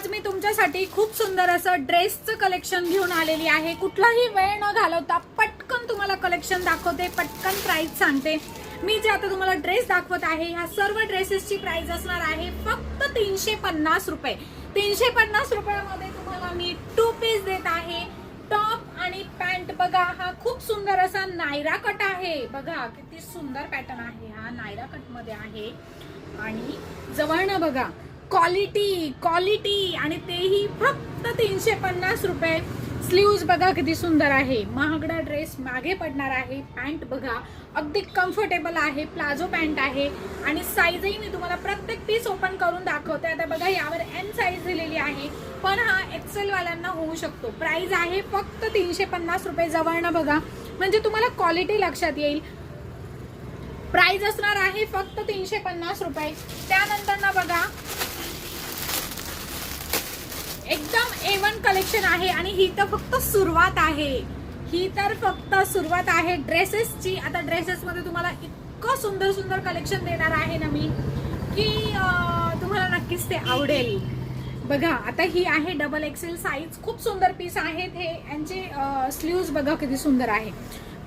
आज मी तुमच्यासाठी खूप सुंदर असं ड्रेसचं कलेक्शन घेऊन आलेली आहे। कुठलाही वेळ न घालवता पटकन तुम्हाला कलेक्शन दाखवते, पटकन प्राइस सांगते। मी जे आता तुम्हाला ड्रेस दाखवत आहे ह्या सर्व ड्रेसेसची प्राइस असणार आहे फक्त 350 रुपये। 350 रुपयामध्ये तुम्हाला मी 2 पीस देत आहे। टॉप आणि पॅन्ट बघा, हा खूप सुंदर असा नायरा कट आहे। बघा किती सुंदर पॅटर्न आहे, हा नायरा कट मध्ये आहे आणि जवळनं बघा क्वालिटी आणि तेही फक्त 350 रुपये। स्लीव्ज बघा किती सुंदर आहे, महागडा ड्रेस मागे पडणार आहे। पॅन्ट बघा अगदी कम्फर्टेबल आहे, प्लाझो पॅन्ट आहे आणि साईजही मी तुम्हाला प्रत्येक पीस ओपन करून दाखवते। आता बघा यावर एम साईज दिलेली आहे, पण हा एक्सेल वाल्यांना होऊ शकतो। प्राइस आहे फक्त 350 रुपये। जवळनं बघा म्हणजे तुम्हाला क्वालिटी लक्षात येईल। प्राइस असणार आहे फक्त 350 रुपये। त्यानंतर ना बघा एकदम A1 कलेक्शन आहे आणि ही तर फक्त सुरुवात आहे, ही तर फक्त सुरुवात आहे ड्रेसेसची। आता ड्रेसेस मध्ये तुम्हाला इतकं सुंदर सुंदर कलेक्शन देणार आहे ना मी की तुम्हाला नक्कीच ते आवडेल। बघा आता ही आहे डबल एक्सेल साईज, खूप सुंदर पीस आहेत हे। यांचे स्लीव्ज बघा किती सुंदर आहे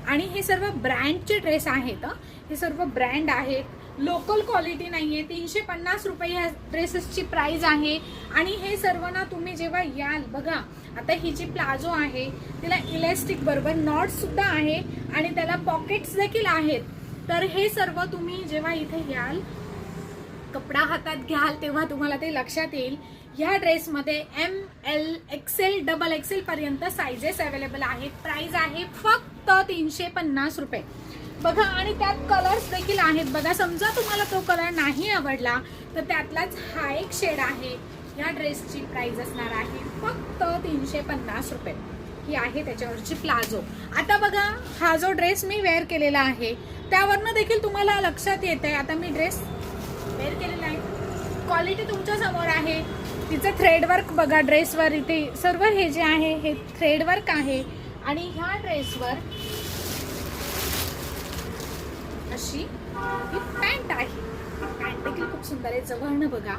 आणि हे सर्व ब्रँडचे ड्रेस आहेत। हे सर्व ब्रँड आहेत, लोकल क्वालिटी नाहीये। 350 रुपये ह्या ड्रेसेसची प्राइस आहे आणि हे सर्व ना तुम्ही जेव्हा याल बघा, आता ही जी प्लाझो आहे तिला इलास्टिक बरोबर नॉट सुद्धा आहे आणि त्याला पॉकेट्स देखील आहेत। तर हे सर्व तुम्ही जेव्हा इथे याल, कपडा हातात घ्याल तेव्हा तुम्हाला ते लक्षात येईल। ह्या ड्रेसमध्ये ML XL डबल एक्सेल पर्यंत साइजेस अवेलेबल आहेत। प्राइस आहे फक्त 350 रुपये। बघा आणि त्यात कलर्स देखील आहेत। बघा समजा तुम्हाला तो कलर नाही आवडला तर त्यातलाच हा एक शेड आहे। या ड्रेसची प्राइस असणार आहे फक्त 350 रुपये। ही आहे त्याच्यावरची प्लाझो। आता बघा हा जो ड्रेस मी वेअर केलेला आहे त्यावरनं देखील तुम्हाला लक्षात येते। आता मी ड्रेस वेअर केलेला आहे, क्वालिटी तुमच्या समोर आहे। तिचं थ्रेडवर्क बघा ड्रेसवर, इथे सर्व हे जे आहे हे थ्रेडवर्क आहे आणि ह्या ड्रेसवर अशी ही पॅन्ट आहे। पॅन्ट देखील खूप सुंदर आहे, जवळनं बघा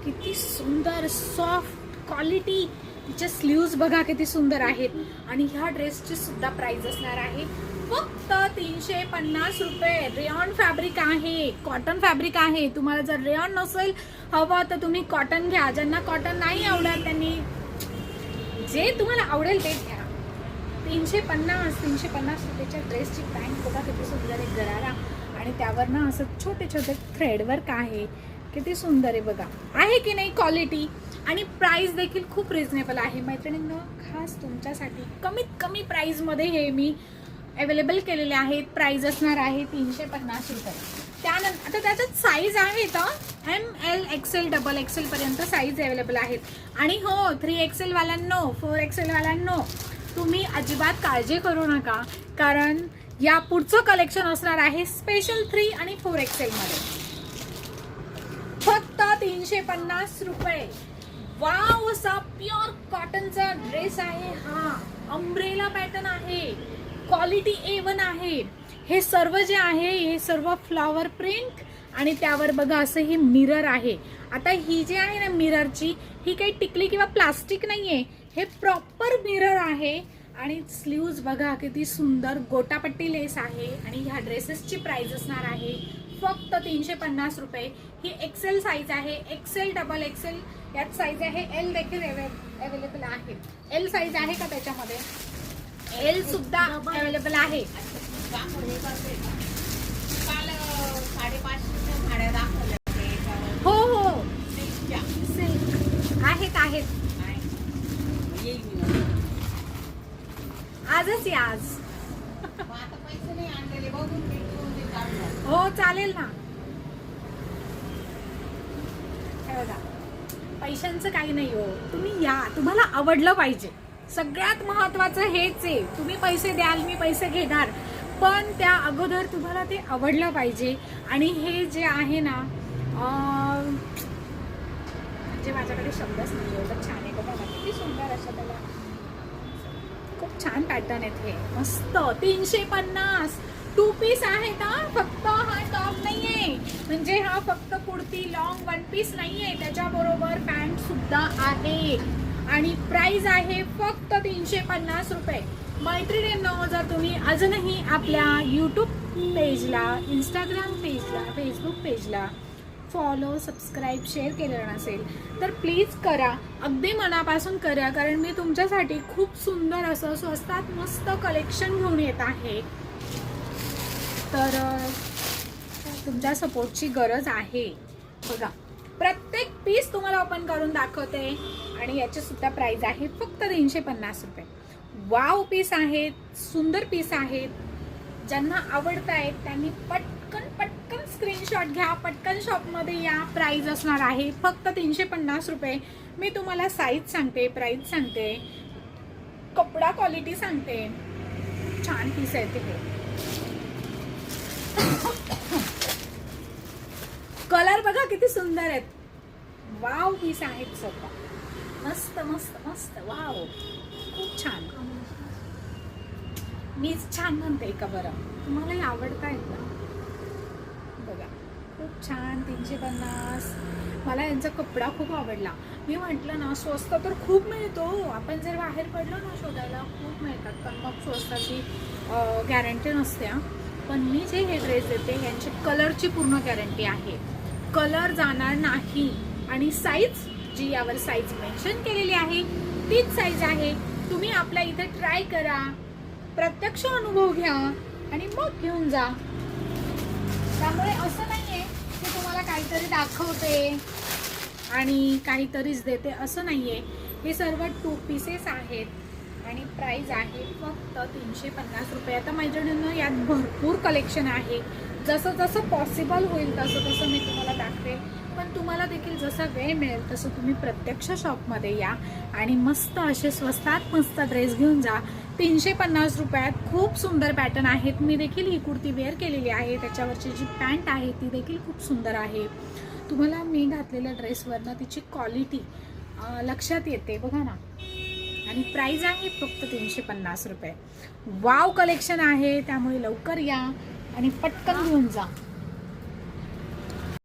किती सुंदर सॉफ्ट क्वालिटी। तिचे स्लीव्ज बघा किती सुंदर आहेत आणि ह्या ड्रेसची सुद्धा प्राइस असणार आहे फक्त 350 रुपये। रेयॉन फॅब्रिक आहे, कॉटन फॅब्रिक आहे। तुम्हाला जर रेयॉन नसेल हवं तर तुम्ही कॉटन घ्या, ज्यांना कॉटन नाही आवडत त्यांनी जे तुम्हाला आवडेल ते घ्या। 350 रुपयाच्या ड्रेसची पॅन्ट बघा किती सुंदर आहे, गरारा आणि त्यावर ना असं छोटे छोटे थ्रेडवर्क आहे, किती सुंदर आहे बघा। आहे की नाही क्वालिटी आणि प्राइस देखील खूप रिजनेबल आहे। मैत्रिणींनो खास तुमच्यासाठी कमीत कमी प्राइस मध्ये हे मी अवेलेबल केलेले आहेत। प्राइस असणार आहे 350 रुपये। त्यानंतर आता त्याच्यात साईज आहेत ML XL डबल एक्सेल पर्यंत साईज अवेलेबल आहेत आणि हो 3XL वाल्यांनो, 4XL वाल्यांनो तुम्ही अजिबात काळजी करू नका, कारण या पुढचं कलेक्शन असणार आहे स्पेशल 3 आणि 4XL मध्ये फक्त 350 रुपये। वाव असा प्युअर कॉटनचा ड्रेस आहे हा, अम्ब्रेला पॅटर्न आहे, क्वालिटी A1 आहे। हे सर्व जे आहे हे सर्व फ्लॉवर प्रिंट आणि त्यावर बघा असं हे मिरर आहे। आता ही जी आहे ना मिररची, ही काही टिकली किंवा प्लास्टिक नाहीये, हे प्रॉपर मिरर आहे आणि स्लीव्ज बघा किती सुंदर गोटापट्टी लेस आहे आणि ह्या ड्रेसेसची प्राइस असणार आहे फक्त 350 रुपये। ही एक्सेल साईज आहे, एक्सेल डबल एक्सेल यात साईज आहे, L देखील अवेलेबल आहे। L साईज आहे का त्याच्यामध्ये? L सुद्धा अवेलेबल आहे। हो हो आहेत आजच या आज। हो चालेल ना, पैशांचं काही नाही हो, तुम्ही या, तुम्हाला आवडलं पाहिजे। सगळ्यात महत्वाचं हेच आहे, तुम्ही पैसे द्याल मी पैसे घेणार, पण त्या अगोदर तुम्हाला ते आवडलं पाहिजे। आणि हे जे आहे ना म्हणजे माझ्याकडे शब्दच नाही, एवढं छान आहे बघा किती सुंदर असं, त्याला खूप छान पॅटर्न आहेत हे, मस्त। 350 2 पीस आहेत फक्त, हा टॉप नाहीये, म्हणजे हा फक्त कुर्ती लॉंग 1 पीस नाहीये, त्याच्याबरोबर पॅन्ट सुद्धा सुद्धा आहे आणि प्राइस आहे फक्त 350 रुपये. मैत्रिणींनो, जर तुम्ही अजूनही आपल्या यूट्यूब पेजला, इंस्टाग्राम पेजला, फेसबुक पेजला फॉलो, सबस्क्राईब, शेअर केलं नसेल तर प्लीज करा, अगदी मनापासून करा, कारण मी तुमच्यासाठी खूप सुंदर असं स्वस्तात मस्त कलेक्शन घेऊन येत आहे. तर तुमच्या सपोर्टची गरज आहे. बघा, प्रत्येक पीस तुम्हाला ओपन करून दाखवते आणि याची सुद्धा प्राइस आहे फक्त 350 रुपये. वाव पीस आहेत, सुंदर पीस आहेत. ज्यांना आवडत आहेत त्यांनी पटकन पटकन स्क्रीनशॉट घ्या, पटकन शॉपमध्ये या. प्राइस असणार आहे फक्त 350 रुपये. मी तुम्हाला साईज सांगते, प्राइस सांगते, कपडा क्वालिटी सांगते. छान पीस आहे ते. कलर बघा किती सुंदर आहेत. वाव पीस आहेत सगळं. मस्त मस्त मस्त. वाव, खूप छान. मीच छान म्हणते का बरं? तुम्हालाही आवडतायत ना? बघा, खूप छान. 350. मला यांचा कपडा खूप आवडला. मी म्हटलं ना, स्वस्त तर खूप मिळतो. आपण जर बाहेर पडलो ना शोधायला, खूप मिळतात, पण मग स्वस्ताची गॅरंटी नसते. पण मी जे हे ड्रेस देते यांची कलरची पूर्ण गॅरंटी आहे. कलर जाणार नाही. आणि साईज जी यावर साईज मेन्शन केलेली आहे तीच साईज आहे. तुम्ही आपल्या इथे ट्राय करा, प्रत्यक्ष अनुभव घ्या आणि मग घेऊन जा. त्यामुळे असं नाहीये की तुम्हाला काहीतरी दाखवते आणि काहीतरीच देते, असं नाहीये. हे सर्व 2 पीसेस आहेत आणि प्राइस आहे फक्त 350 रुपये. आता मैत्रिणींनो, यात भरपूर कलेक्शन आहे. जसं जसं पॉसिबल होईल तसं तसं मी तुम्हाला दाखवेल. पण तुम्हाला देखील जसा वेळ मिळेल तसं तुम्ही प्रत्यक्ष शॉपमध्ये या आणि मस्त असे स्वस्तात मस्त ड्रेस घेऊन जा. 350 रुपयात खूप सुंदर पॅटर्न आहेत. मी देखील ही कुर्ती वेअर केलेली आहे. त्याच्यावरची जी पॅन्ट आहे ती देखील खूप सुंदर आहे. तुम्हाला मी घातलेल्या ड्रेसवरनं तिची क्वालिटी लक्षात येते, बघा ना. आणि प्राइस आहे फक्त 350 रुपये. वाव कलेक्शन आहे, त्यामुळे लवकर या आणि पटकन घेऊन जा.